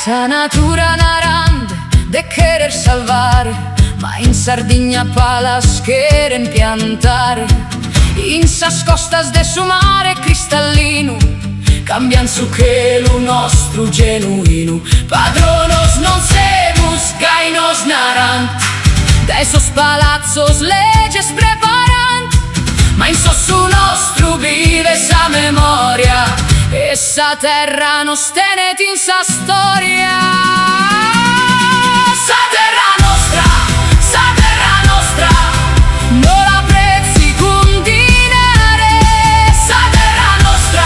Sa natura narande de querer salvar, ma in Sardegna palas quieren piantar. In sas costas de su mare cristallino cambian su chelu nostru genuino. Padronos non semus gainos narant, da esos palazzos leges preparant, ma in su nostru vive sa memoria, e sa terra nos tenet in sa storia. Sa terra nostra, sa terra nostra, no la prezzi cun dinare. Sa terra nostra,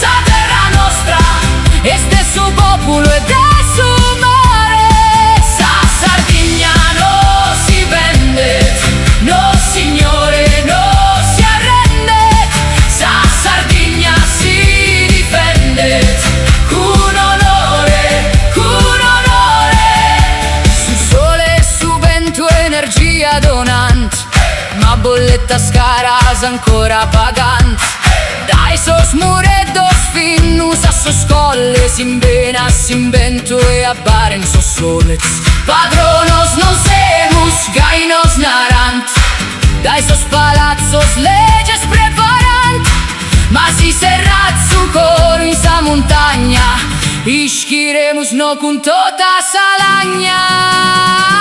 sa terra nostra, este su popolo e de su mare. Sa Sardegna no si vende, no signore no si arrende. Sa Sardegna si difende con onore, con onore. Su sole e su vento energia donant, ma bolletta scaras ancora pagant. Dai sos mureddos finnus a sos colles, in bena, in vento e a baren sos solets. Padronos non semus gainos narant, dai sos palazzos leges preparant, ma si serrat su coro in sa montagna, ischiremus no con tota sa lagna.